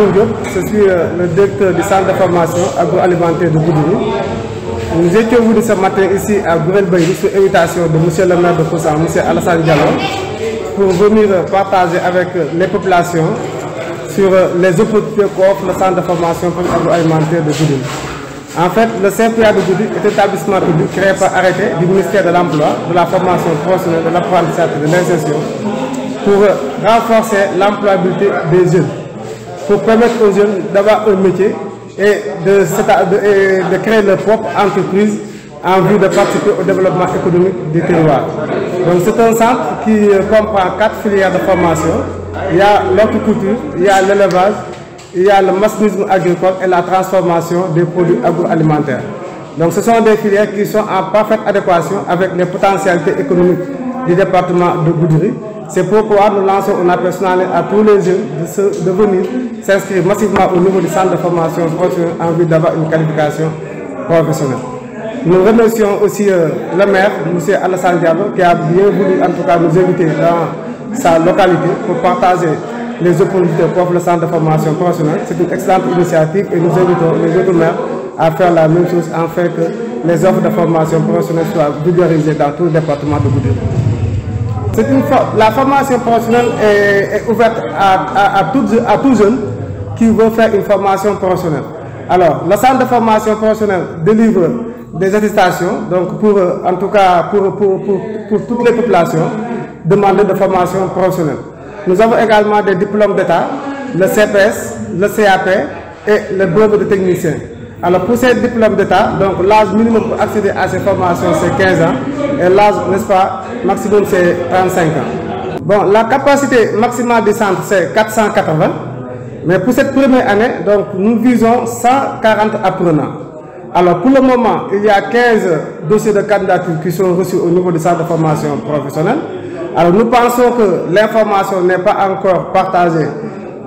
Je suis le directeur du centre de formation agroalimentaire de Goudiri. Nous étions venus ce matin ici à Gourel-Baïli sur invitation de M. le maire de Koussan, M. Alassane Diallo, pour venir partager avec les populations sur les opportunités qu'offre le centre de formation agroalimentaire de Goudiri. En fait, le CFPA de Goudiri est un établissement public créé par arrêté du ministère de l'Emploi, de la formation professionnelle, de l'apprentissage et de l'insertion pour renforcer l'employabilité des jeunes, pour permettre aux jeunes d'avoir un métier et de créer leur propre entreprise en vue de participer au développement économique du territoire. Donc c'est un centre qui comprend 4 filières de formation. Il y a l'horticulture, il y a l'élevage, il y a le machinisme agricole et la transformation des produits agroalimentaires. Donc ce sont des filières qui sont en parfaite adéquation avec les potentialités économiques du département de Goudiri. C'est pourquoi nous lançons un appel à tous les jeunes de venir s'inscrire massivement au niveau du centre de formation professionnelle en vue d'avoir une qualification professionnelle. Nous remercions aussi le maire, M. Alassane Diallo, qui a bien voulu en tout cas nous inviter dans sa localité pour partager les opportunités pour le centre de formation professionnelle. C'est une excellente initiative et nous invitons les autres maires à faire la même chose afin que les offres de formation professionnelle soient vulgarisées dans tout le département de Goudiri. La formation professionnelle est ouverte à tout jeune qui veut faire une formation professionnelle. Alors, le centre de formation professionnelle délivre des attestations, donc en tout cas pour toutes les populations demandeuses de formation professionnelle. Nous avons également des diplômes d'État, le CPS, le CAP et le brevet de technicien. Alors pour ces diplômes d'État, donc l'âge minimum pour accéder à ces formations c'est 15 ans et l'âge, n'est-ce pas, maximum c'est 35 ans. Bon, la capacité maximale du centre c'est 480, mais pour cette première année, donc nous visons 140 apprenants. Alors pour le moment, il y a 15 dossiers de candidature qui sont reçus au niveau du centre de formation professionnelle. Alors nous pensons que l'information n'est pas encore partagée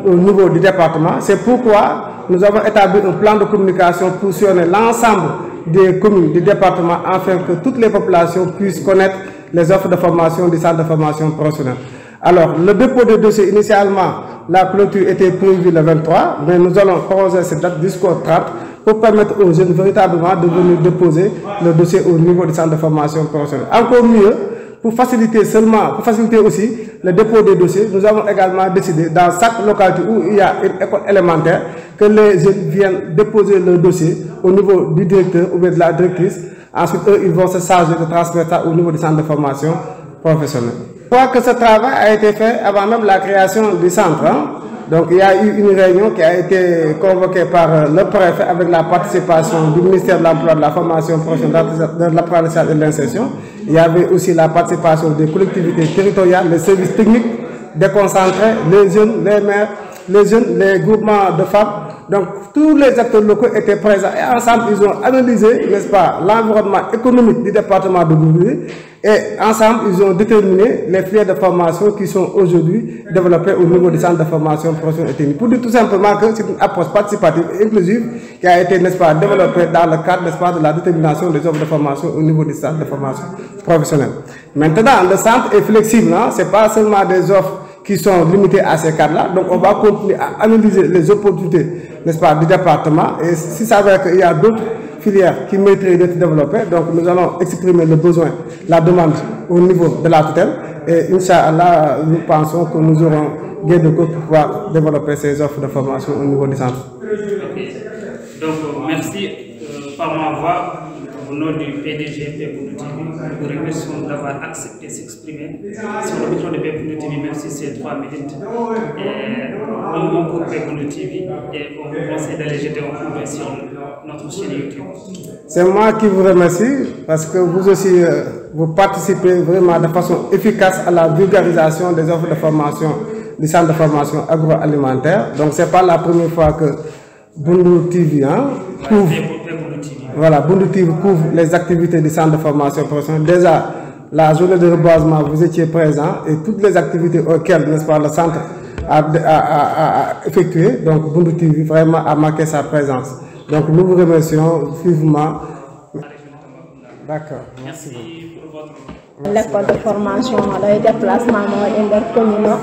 au niveau du département. C'est pourquoi nous avons établi un plan de communication pour sillonner l'ensemble des communes du département afin que toutes les populations puissent connaître les offres de formation du centre de formation professionnelle. Alors, le dépôt de dossier, initialement, la clôture était prévue le 23, mais nous allons prolonger cette date jusqu'au 30 pour permettre aux jeunes véritablement de venir déposer le dossier au niveau du centre de formation professionnelle. Encore mieux, pour faciliter aussi le dépôt des dossiers, nous avons également décidé dans chaque localité où il y a une école élémentaire que les jeunes viennent déposer leur dossier au niveau du directeur ou de la directrice. Ensuite, eux, ils vont se charger de transmettre ça au niveau du centre de formation professionnelle. Je crois que ce travail a été fait avant même la création du centre. Donc il y a eu une réunion qui a été convoquée par le préfet avec la participation du ministère de l'Emploi, de la formation professionnelle, de l'apprentissage et de l'insertion. Il y avait aussi la participation des collectivités territoriales, les services techniques déconcentrés, les jeunes, les maires, les jeunes, les groupements de femmes. Donc tous les acteurs locaux étaient présents et ensemble ils ont analysé, n'est-ce pas, l'environnement économique du département de Goudiri et ensemble ils ont déterminé les filières de formation qui sont aujourd'hui développées au niveau du centre de formation professionnelle et technique. Pour dire tout simplement que c'est une approche participative et inclusive qui a été, n'est-ce pas, développée dans le cadre, n'est-ce pas, de la détermination des offres de formation au niveau du centre de formation professionnelle. Maintenant, le centre est flexible, hein? Ce n'est pas seulement des offres qui sont limitées à ces cadres-là. Donc on va continuer à analyser les opportunités, n'est-ce pas, du département. Et si ça veut dire qu'il y a d'autres filières qui mériteraient d'être développées, donc nous allons exprimer le besoin, la demande au niveau de la tutelle. Et Inch'Allah, nous pensons que nous aurons gain de cause pour pouvoir développer ces offres de formation au niveau du centre. Okay. Donc merci par ma voix. Au nom du PDG Pepounou TV, nous vous remercions d'avoir accepté de s'exprimer sur le micro de Pepounou TV, même si c'est 3 minutes. Et au nom pour Pepounou TV, et on vous conseille d'aller jeter un coup d'œil sur notre chaîne YouTube. C'est moi qui vous remercie parce que vous aussi, vous participez vraiment de façon efficace à la vulgarisation des offres de formation du centre de formation agroalimentaire. Donc ce n'est pas la première fois que Bundu TV couvre. Voilà, Bundu TV couvre les activités du centre de formation professionnelle. Déjà, la journée de reboisement, vous étiez présent et toutes les activités auxquelles, n'est-ce pas, le centre a effectué. Donc, Bundu TV vraiment a marqué sa présence. Donc, nous vous remercions vivement. D'accord. Merci pour votre... L'école de formation, le déplacement intercommunal,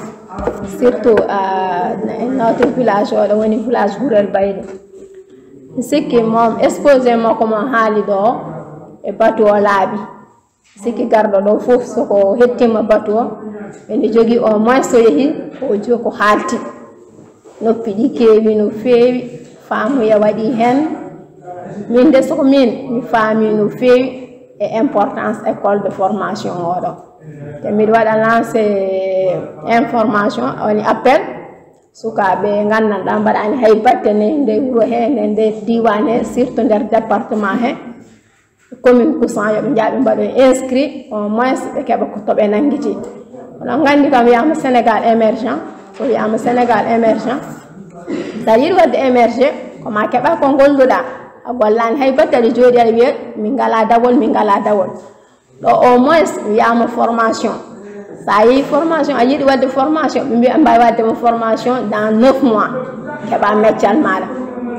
surtout à notre village wala woni village Gurel Baydi sikki mom exposé mako mo haali do e bateau laabi sikki gardo do fof soko hettima bateau ene jogi au moins so yehi o joko halti noppi di kewi no feewi faamu ya wadi hen min de soko min mi faami no feewi e importance école de formation odo te mi wada lancer information woni appel sukabe gandanɗa mbaɗani hay batte ne nde wuro he nde diwan he surtout nder département he commune Koussan yoɓe jaaɓe mbaɗo inscrit au moins ɓe keɓa ko toɓe nangguiti onon gandi kam wiyama Sénégal émergent so wiyama Sénégal émergent sa yiɗi wadde émergé koma keɓa ko golluɗa a gollani hay batte aɗa jooɗi aɗa wiya min ngala dawol min ngala dawol ɗo au moins wiyama formation sa yi formation a yiɗi wadde formation ɓe mbiya mbawi waddema formation dans 9 mois keɓa meccal maɗa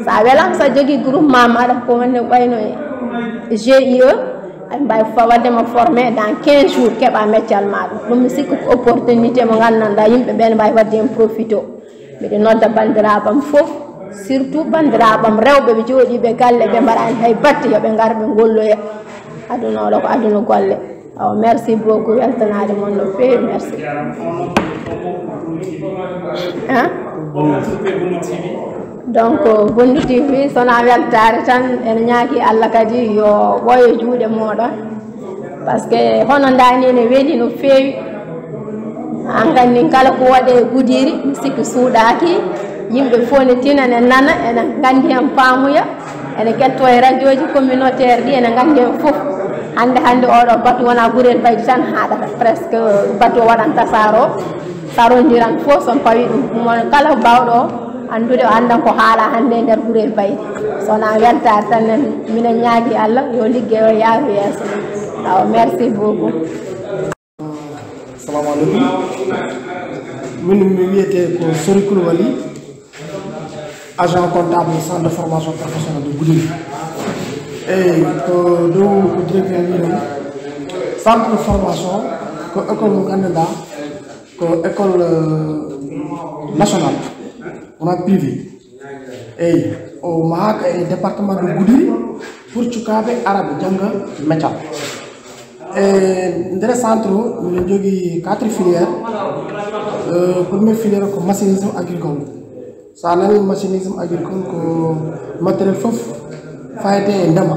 sa welama sa jogui groupement maɗa ko wonne ɓayno GIE aɗa mbawi waddema formé dans 15 jours keɓa meccal maɗa ɗum mi sikki ko opportunité mo gandanɗa yimɓe ɓene mbawi wadde hen profité mbiɗa nodda bandiraɓam foof surtout bandiraɓam rewɓe ɓe jooɗiɓe galle ɓe mbaɗani hay batte yooɓe gar ɓe golloya aduna oɗo ko aduna golle aw merci beaucoup weltanade mon no feewi merci hein donc Boundu TV sona weltare tan en ñaaki Allah kadi yo ɓooya juuɗe moɗon par ce que hono dani ne weeli no feewi an gandi kala ko waɗe Goudiry mi sikki suuɗaki yimɓe fof ne tina ne nana ene gandi hen paamuya ene ketto e radio ji communautaire ɗi ene gandi hen foof hande oɗo bateau wona Gurel Baydi tan haɗata presque bateau waɗanta saro sarodiran fof son pawi ɗum mon kala bawɗo andude o andan ko haala hande nder Gurel Baydi sona weltare tan minen ñaagui Allah yo ligguey o yaaru yeeso aw merci beaucoup. Assalamu alaikum. Min mi wiyete ko Sori Koulibaly, agent comptable centre de formation professionnelle de Goudiry. Et ko do ko directeur ni centre de formation ko école mo ganduɗa ko école nationale on a privé et au mahaka e département de Goudiry pour cukaɓe arabe janga métier et nder centre min jogui 4 filières première filière ko machinisme agricole sa nani machinisme agricole ko matériel fof fayete e ndema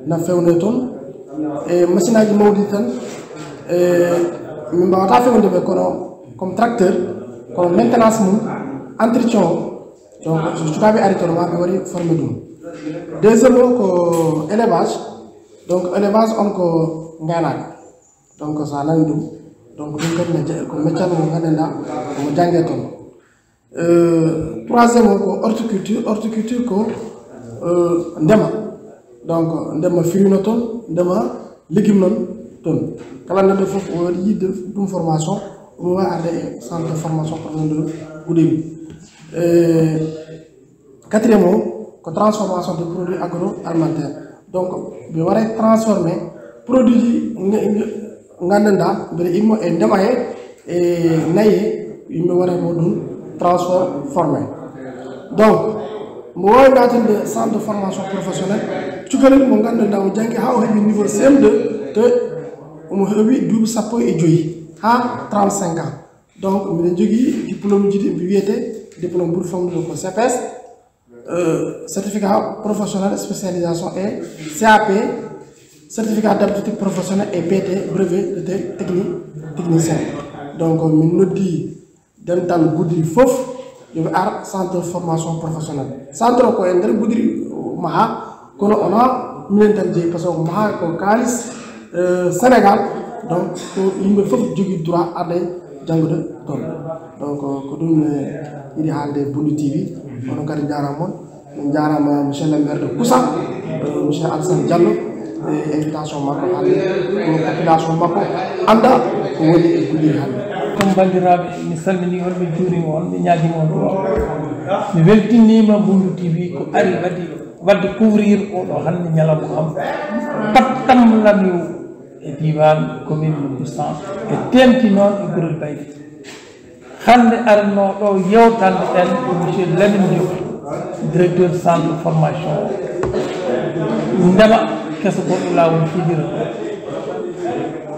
na fewne toon e machine aji mawɗi tan min mbawata fewde ɓe kono comme tracteur kono maintenance mum entretien o donc so cukaɓe ari toon ma ɓe waɗi formé ɗum deuxièmement ko élevage donc élevage on ko gaynaka donc sa nani ɗum donc ɗum kadi ne ko métier mo ganduɗa omo jangge toon troisiémement ko horticulture ko ndema donc ndema firino toon ndema légume non toon kala neɗɗo fof o waɗi yidde ɗum formation omo wawi arde e centre de formation professionnelle de Goudiry quatrièmement ko transformation de produits agroalimentaires donc ɓe waɗa transformé produit ji ganduɗa mbeɗa immo e ndema he e nayi he yimɓe waɗamo ɗum transformé donc mo wawi natande centre de formation professionnelle cukalel mo ganduɗa o janggi ha o heeɓi niveau CM2 te omo heeɓi duuɓi sappo e joyyi ha 35 ans donc miɗen jogui diplôme ji ɗi mbi wiyete diplôme ɓuuri famɗude ko CPS certificat professionnel spécialisation et CAP certificat d'aptitude professionnelle et PT brevet de technicien donc min noddi dental Goudiry fof yoɓe ar centre de formation professionnelle centre o ko e nder Goudiry maha kono ona minen tan jeeyi par ce que ko maha ko kalis Sénégal donc ko yimɓe fof jogui droit arde janggude toon donc ko ɗum yiɗi haalde Boundu TV onon kadi jarama moon min jarama monsieur le maire de Koussan monsieur Alassane Diallo e invitation makko haalde pour population makko anda ko woni e Goudiry haalde comme bandiraɓe mi salmini on mi juurima on mi ñaguima on duwa mi weltinima Boundu TV ko ari wadde couvrir oɗo hande ñalawma am pattamlamiw e diwan commune de Koussan e tenti noon e Gurel Baydi hande arno ɗo yewtande en monsieur Lamine Diop directeur centre de formation ndema keso goɗɗo lawol fijira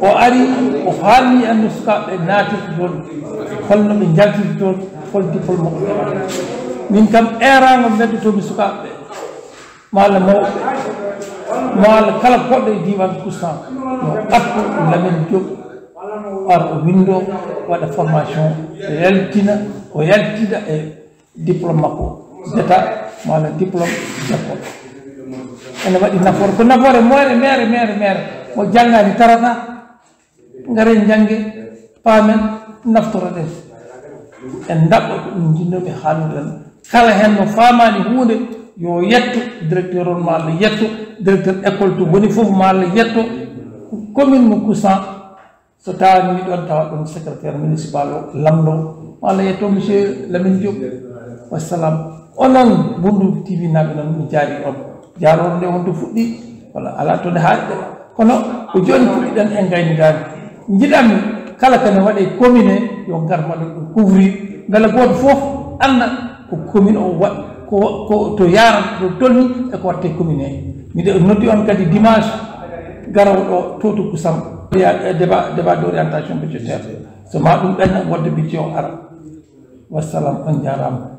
o ari o haalni anno sukaɓe natirta toon holno ɓe jaltirta toon hol diplôme ko ƴeɓata min kam erago beddotomi sukaɓeɓe malla mawɓe malla kala koɗɗo e diwan Koustan yo ɓatto Lamine Diop ar o windo waɗa formation o yaltina e diplôme makko d'état malla diplôme japon ene waɗi nafoore ko nafoore mere mo jangani tarata ngare jange paamen naftoroɗen en daɓɓo ko ɗum jinnoɓe haalnuɗen kala hen no famani hunde yo yetto directeur on ma Allah yetto directeur école to woni fof ma Allah yetto commune mo Koustan so tawani mi ɗon tawa ɗum secrétaire municipal o lamɗo ma Allah yetto monsieur Lamine Diop wassalam onon Bundu TV naɓe noon mi jaari on jaaroon nde wonto fuɗɗi walla ala to nde haaɗde kono ko joni puɗɗiɗen e gaynidade jiɗami kala kane waɗe commune yo gar waɗa ɗum couvrir beele goto fof anda ko commune o waɗ ko to yarata to tolni eko watte commune he miɗe noddi on kadi dimanche garowo ɗo to to Kousam débat d' orientation budgétaire so ma ɗum ɓenna wonde budget o ara wassalam on jarama